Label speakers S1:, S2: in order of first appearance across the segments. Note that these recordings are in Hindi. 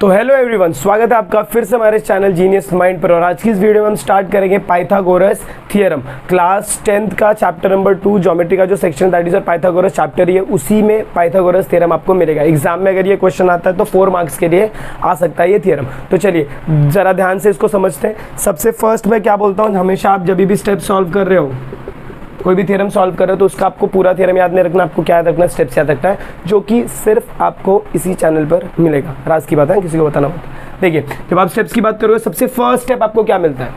S1: तो हेलो एवरीवन, स्वागत है आपका फिर से हमारे चैनल जीनियस माइंड पर। और आज की इस वीडियो में हम स्टार्ट करेंगे पाइथागोरस थ्योरम। क्लास 10th का चैप्टर नंबर 2 ज्योमेट्री का जो सेक्शन दैट इज और पाइथागोरस चैप्टर है, उसी में पाइथागोरस थ्योरम आपको मिलेगा। एग्जाम में अगर ये क्वेश्चन आता है तो 4 मार्क्स के लिए आ सकता है ये थ्योरम। तो चलिए ज़रा ध्यान से इसको समझते हैं। सबसे फर्स्ट मैं क्या बोलता हूँ, हमेशा आप जब भी स्टेप सॉल्व कर रहे हो, कोई भी थ्योरम सॉल्व कर रहे हो, तो उसका आपको पूरा थ्योरम याद नहीं रखना, आपको क्या याद रखना, स्टेप्स याद रखना है, जो कि सिर्फ आपको इसी चैनल पर मिलेगा। राज की बात है, किसी को बताना मत। देखिए, जब आप स्टेप्स की बात करोगे, सबसे फर्स्ट स्टेप आपको क्या मिलता है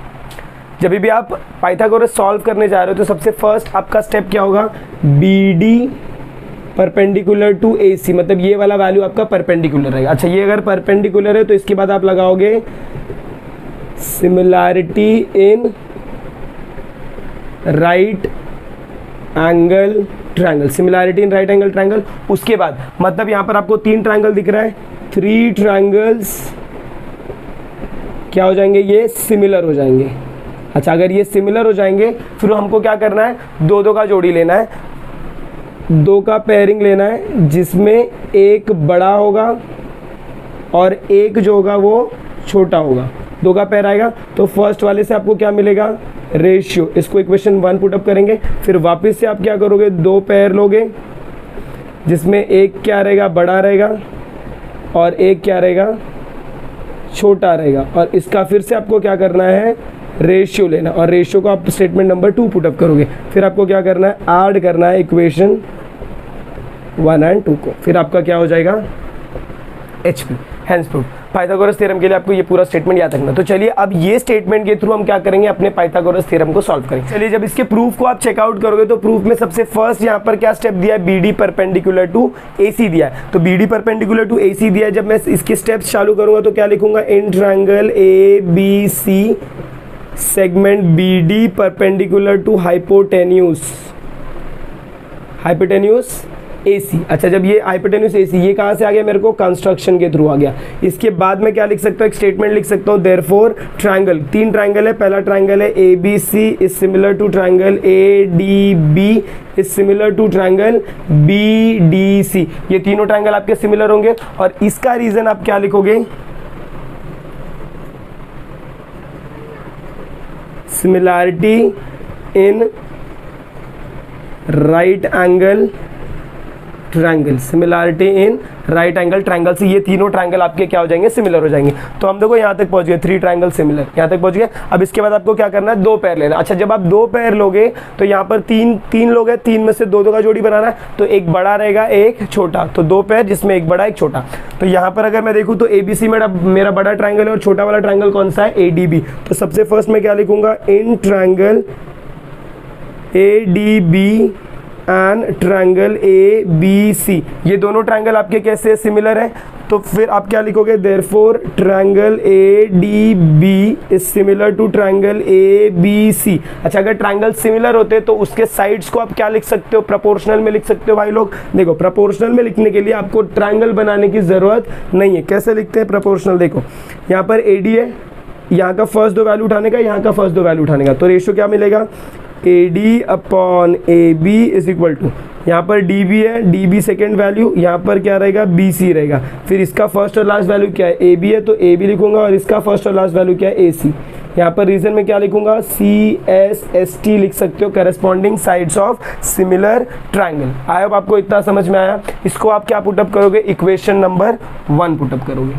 S1: जब भी आप पाइथागोरस सॉल्व करने जा रहे हो, तो सबसे फर्स्ट आपका स्टेप क्या होगा, B D perpendicular to A सी, मतलब ये वाला वैल्यू आपका परपेंडिकुलर रहेगा। अच्छा, ये अगर परपेंडिकुलर है तो इसके बाद आप लगाओगे similarity in right angle triangle, similarity in right angle triangle. उसके बाद मतलब यहाँ पर आपको 3 ट्रायंगल दिख रहा है, 3 ट्रायंगल्स क्या हो जाएंगे, ये सिमिलर हो जाएंगे। अच्छा, अगर ये सिमिलर हो जाएंगे फिर हमको क्या करना है, 2-2 का जोड़ी लेना है, 2 का पेयरिंग लेना है, जिसमें एक बड़ा होगा और एक जो होगा वो छोटा होगा। 2 का पेयर आएगा तो फर्स्ट वाले से आपको क्या मिलेगा, रेशियो। इसको इक्वेशन 1 पुटअप करेंगे। फिर वापस से आप क्या करोगे, 2 पेयर लोगे, जिसमें एक क्या रहेगा, बड़ा रहेगा और एक क्या रहेगा, छोटा रहेगा। और इसका फिर से आपको क्या करना है, रेशियो लेना, और रेशियो को आप स्टेटमेंट नंबर 2 पुटअप करोगे। फिर आपको क्या करना है, ऐड करना है इक्वेशन 1 और 2 को। फिर आपका क्या हो जाएगा, HP, hence proof. Pythagoras theorem के लिए आपको ये पूरा स्टेटमेंट याद रखना। तो चलिए अब ये स्टेटमेंट के थ्रू हम क्या करेंगे, अपने पाइथागोरस थ्योरम को सॉल्व करेंगे। चलिए, जब इसके प्रूफ को आप चेकआउट करोगे तो प्रूफ में सबसे फर्स्ट यहाँ पर क्या स्टेप दिया है, BD परपेंडिकुलर टू AC दिया है। तो BD परपेंडिकुलर टू AC दिया है। जब मैं इसके स्टेप्स चालू करूंगा तो क्या लिखूंगा, in triangle ABC segment BD perpendicular to hypotenuse AC। अच्छा, जब ये हाइपोटेन्यूज AC, ये कहाँ से आ गया मेरे को, कंस्ट्रक्शन के थ्रू आ गया। इसके बाद में क्या लिख सकता हूँ, एक स्टेटमेंट लिख सकता हूँ, देयरफॉर ट्रायंगल, 3 ट्रायंगल है। पहला ट्रायंगल है ABC is similar to triangle ADB is similar to triangle BDC। ये तीनों ट्रायंगल आपके सिमिलर होंगे। और इसका रीजन आप क्या लिखोगे, similarity in right angle triangle, similarity in right angle triangle से ये तीनों ट्रायंगल आपके क्या हो जाएंगे, सिमिलर हो जाएंगे। तो हम देखो यहाँ तक पहुँच गए, 3 ट्रायंगल सिमिलर, यहाँ तक पहुँच गए। अब इसके बाद आपको क्या करना है, 2 पेयर लेना। अच्छा, जब आप 2 पेयर लोगे तो यहाँ पर 3 लोग हैं, 3 में से 2-2 का जोड़ी बनाना है, तो एक बड़ा रहेगा एक छोटा, तो 2 पेयर जिसमें एक बड़ा एक छोटा। तो यहाँ पर अगर मैं देखूँ तो ABC में मेरा बड़ा ट्रायंगल है और छोटा वाला ट्रायंगल कौन सा है, ADB। तो सबसे फर्स्ट मैं क्या लिखूंगा, in triangle ADB and triangle ABC, ये दोनों ट्रायंगल आपके कैसे सिमिलर है। तो फिर आप क्या लिखोगे, therefore triangle ADB is similar to triangle ABC। अच्छा, अगर ट्रायंगल सिमिलर होते तो उसके साइड्स को आप क्या लिख सकते हो, प्रोपोर्शनल में लिख सकते हो। भाई लोग देखो, प्रोपोर्शनल में लिखने के लिए आपको ट्रायंगल बनाने की जरूरत नहीं है। कैसे लिखते हैं प्रोपोर्शनल, देखो यहाँ पर AD है, यहाँ का फर्स्ट 2 वैल्यू उठाने का, यहाँ का फर्स्ट 2 वैल्यू उठाने का, तो रेशियो क्या मिलेगा, AD upon AB is equal to, यहाँ पर DB है, DB सेकेंड वैल्यू, यहाँ पर क्या रहेगा, BC रहेगा। फिर इसका फर्स्ट और लास्ट वैल्यू क्या है, AB है, तो AB लिखूंगा, और इसका फर्स्ट और लास्ट वैल्यू क्या है, AC। यहाँ पर रीजन में क्या लिखूंगा, CSST लिख सकते हो, corresponding sides of similar triangle. I hope आपको इतना समझ में आया। इसको आप क्या पुटअप करोगे, इक्वेशन नंबर 1 पुटअप करोगे।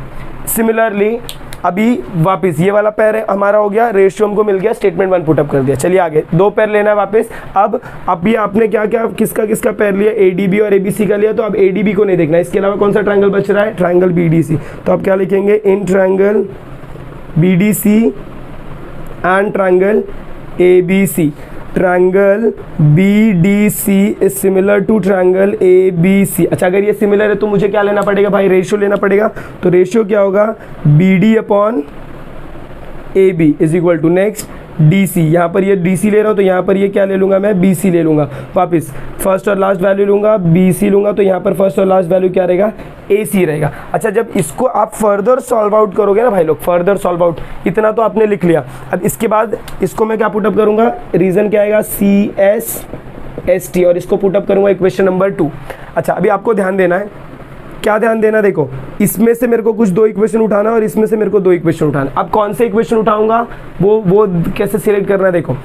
S1: सिमिलरली अभी वापस ये वाला पेयर है हमारा हो गया, रेशियो हमको मिल गया, स्टेटमेंट 1 पुटअप कर दिया। चलिए आगे, 2 पेयर लेना है वापस। अब ये आपने क्या क्या किसका पेयर लिया, ADB और ABC का लिया, तो अब ADB को नहीं देखना। इसके अलावा कौन सा ट्रायंगल बच रहा है, ट्रायंगल BDC। तो आप क्या लिखेंगे, in triangle BDC and triangle ABC, triangle BDC is similar to triangle ABC। अच्छा, अगर ये सिमिलर है तो मुझे क्या लेना पड़ेगा भाई, रेशियो लेना पड़ेगा। तो रेशियो क्या होगा, BD upon AB is equal to next DC। यहाँ पर ये DC ले रहा हूँ तो यहाँ पर ये क्या ले लूँगा, मैं BC ले लूँगा। वापस फर्स्ट और लास्ट वैल्यू लूँगा, BC लूँगा, तो यहाँ पर फर्स्ट और लास्ट वैल्यू क्या रहेगा, AC रहेगा। अच्छा, जब इसको आप फर्दर सॉल्व आउट करोगे ना भाई लोग, फर्दर सॉल्व आउट, इतना तो आपने लिख लिया। अब इसके बाद इसको मैं क्या पुटअप करूँगा, रीज़न क्या आएगा, CSST, और इसको पुटअप करूँगा इक्वेशन नंबर 2। अच्छा, अभी आपको ध्यान देना है, क्या ध्यान देना, देखो इसमें से मेरे को कुछ 2 इक्वेशन उठाना है और इसमें से मेरे को 2 इक्वेशन उठाना है। अब कौन से इक्वेशन उठाऊंगा वो कैसे सिलेक्ट करना है, देखो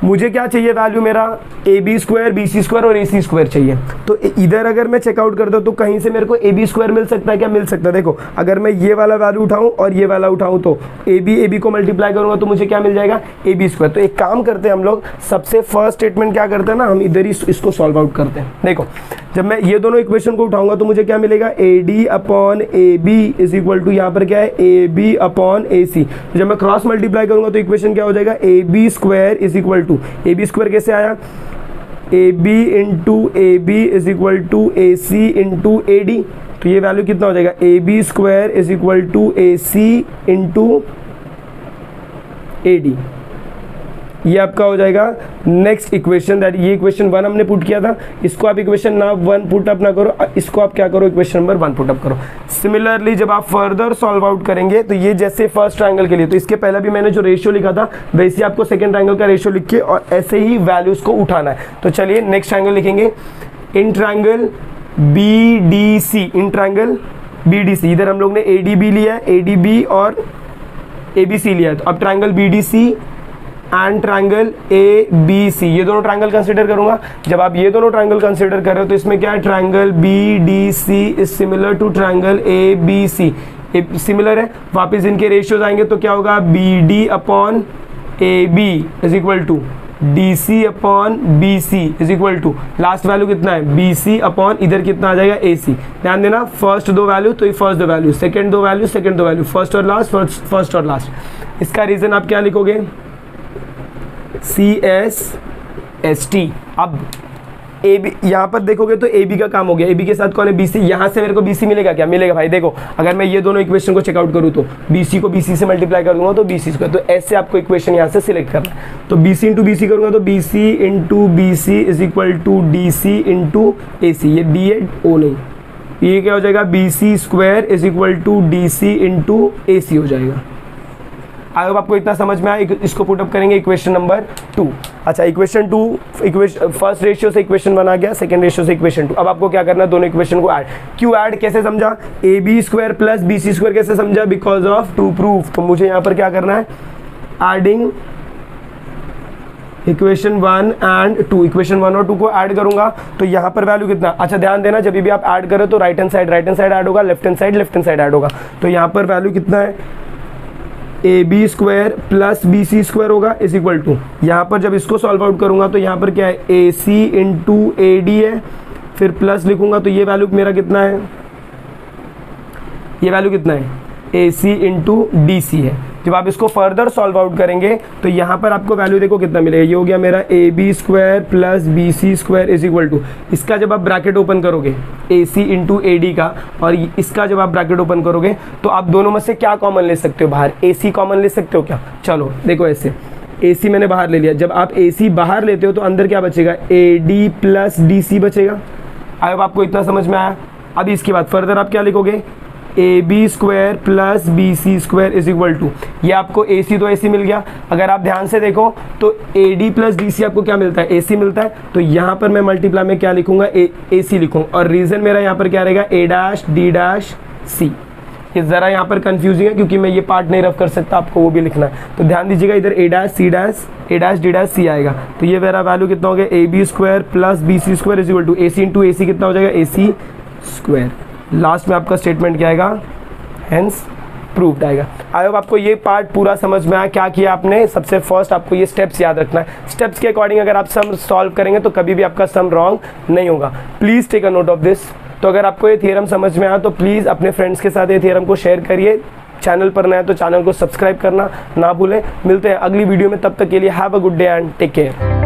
S1: मुझे क्या चाहिए वैल्यू, मेरा A B square B C square और ए सी स्क्वायर चाहिए। तो इधर अगर मैं चेकआउट करता हूँ तो कहीं से मेरे को ए बी स्क्वायर मिल सकता है क्या, मिल सकता है। देखो अगर मैं ये वाला वैल्यू उठाऊँ और ये वाला उठाऊँ तो ए बी को मल्टीप्लाई करूँगा तो मुझे क्या मिल जाएगा, ए बी स्क्वायर। तो एक काम करते हैं हम लोग, सबसे फर्स्ट स्टेटमेंट क्या करते हैं ना, हम इधर ही इसको सॉल्व आउट करते हैं। देखो जब मैं ये दोनों इक्वेशन को उठाऊंगा तो मुझे क्या मिलेगा, A D upon A B is equal to यहाँ पर क्या है, ए बी अपॉन ए सी। जब मैं क्रॉस मल्टीप्लाई करूंगा तो इक्वेशन क्या हो जाएगा, A B square is equal to, A B square कैसे आया, A B into A B is equal to A C into A D. तो ये वैल्यू कितना हो जाएगा, A B square is equal to A C into A D. ये आपका हो जाएगा नेक्स्ट इक्वेशन, दैट ये इक्वेशन 1 हमने पुट किया था, इसको आप इक्वेशन ना 1 पुट अप ना करो, इसको आप क्या करो, इक्वेशन नंबर 1 पुट अप करो। सिमिलरली जब आप फर्दर सॉल्व आउट करेंगे तो ये जैसे फर्स्ट ट्रायंगल के लिए, तो इसके पहले भी मैंने जो रेशियो लिखा था वैसे आपको सेकंड ट्रायंगल का रेशियो लिख के और ऐसे ही वैल्यूज को उठाना है। तो चलिए नेक्स्ट ट्रायंगल लिखेंगे, in triangle B D C, in triangle B D C, इधर हम लोग ने ए डी बी लिया है, ए डी बी और ए बी सी लिया है। तो अब triangle B D C and triangle A B C, ये दोनों ट्रायंगल कंसीडर करूंगा। जब आप ये दोनों ट्रायंगल कंसीडर कर रहे हो तो इसमें क्या है, triangle B D C is similar to triangle A B C, similar है। वापस इनके रेशियोज आएंगे तो क्या होगा, B D upon A B is equal to D C upon B C is equal to last value कितना है, बी सी अपॉन इधर कितना आ जाएगा, ए सी। ध्यान देना, फर्स्ट 2 वैल्यू तो ये first 2 value, second 2 value second 2 value, first और लास्ट, फर्स्ट और लास्ट। इसका रीजन आप क्या लिखोगे, सी एस एस टी। अब ए बी यहाँ पर देखोगे तो ए बी का काम हो गया, ए बी के साथ कौन है, बी सी। यहाँ से मेरे को बी सी मिलेगा क्या, मिलेगा भाई। देखो अगर मैं ये दोनों इक्वेशन को चेकआउट करूँ तो बी सी को बी सी से मल्टीप्लाई करूँगा तो बी सी स्क्वायर। तो ऐसे आपको इक्वेशन यहाँ से सिलेक्ट करना है। तो B C into B C करूँगा तो B C into B C is equal to D C into A C, ये डी है ओ नहीं, ये क्या हो जाएगा, B C square is equal to D C into A C हो जाएगा। आई होप आपको इतना समझ में आया। इसको पुट अप करेंगे इक्वेशन नंबर 2। अच्छा इक्वेशन 2, इक्वेशन फर्स्ट रेशियो से इक्वेशन 1 आ गया, सेकंड रेशियो से इक्वेशन 2। अब आपको क्या करना है, दोनों इक्वेशन को ऐड। क्यों ऐड, कैसे समझा, A B square plus B C square कैसे समझा, बिकॉज ऑफ टू प्रूफ। तो मुझे यहाँ पर क्या करना है, एडिंग इक्वेशन 1 एंड 2, इक्वेशन 1 और 2 को ऐड करूंगा तो यहाँ पर वैल्यू कितना। अच्छा ध्यान देना, जब भी आप ऐड करो तो राइट हैंड साइड ऐड होगा, लेफ्ट हैंड साइड ऐड होगा। तो यहाँ पर वैल्यू कितना है, A B square plus B C square होगा इज इक्वल टू, यहाँ पर जब इसको सॉल्व आउट करूंगा तो यहाँ पर क्या है, ए सी इंटू ए डी है, फिर प्लस लिखूंगा तो ये वैल्यू मेरा कितना है, ये वैल्यू कितना है, ए सी इंटू डी सी है। जब आप इसको फर्दर सॉल्व आउट करेंगे तो यहाँ पर आपको वैल्यू देखो कितना मिलेगा, ये हो गया मेरा A B square plus B C square is equal to, इसका जब आप ब्रैकेट ओपन करोगे ए सी इंटू ए डी का, और इसका जब आप ब्रैकेट ओपन करोगे तो आप दोनों में से क्या कॉमन ले सकते हो, बाहर ए सी कॉमन ले सकते हो क्या। चलो देखो ऐसे, ए सी मैंने बाहर ले लिया, जब आप ए सी बाहर लेते हो तो अंदर क्या बचेगा, A D plus D C बचेगा। अब आपको इतना समझ में आया। अब इसके बाद फर्दर आप क्या लिखोगे, A B square plus B C square is equal to, ये आपको ए सी तो ए सी मिल गया। अगर आप ध्यान से देखो तो A D plus D C आपको क्या मिलता है, ए सी मिलता है। तो यहाँ पर मैं मल्टीप्लाई में क्या लिखूंगा, ए सी लिखूंगा, और रीजन मेरा यहाँ पर क्या रहेगा, ए डैश डी डैश सी। ये ज़रा यहाँ पर कंफ्यूजिंग है क्योंकि मैं ये पार्ट नहीं रफ कर सकता, आपको वो भी लिखना है। तो ध्यान दीजिएगा, इधर A dash C dash A dash D dash C आएगा। तो ये मेरा वैल्यू कितना हो गया, A B square plus B C square is equal to A C into A C कितना हो जाएगा, ए सी स्क्वायर। लास्ट में आपका स्टेटमेंट क्या आएगा, हेंस प्रूव्ड आएगा। आई होप आपको ये पार्ट पूरा समझ में आया। क्या किया आपने, सबसे फर्स्ट आपको ये स्टेप्स याद रखना है। स्टेप्स के अकॉर्डिंग अगर आप सम सॉल्व करेंगे तो कभी भी आपका सम रॉन्ग नहीं होगा। Please take a note of this. तो अगर आपको ये थ्योरम समझ में आया तो प्लीज़ अपने फ्रेंड्स के साथ ये थ्योरम को शेयर करिए। चैनल पर नया तो चैनल को सब्सक्राइब करना ना भूलें। मिलते हैं अगली वीडियो में, तब तक के लिए have a good day and take care.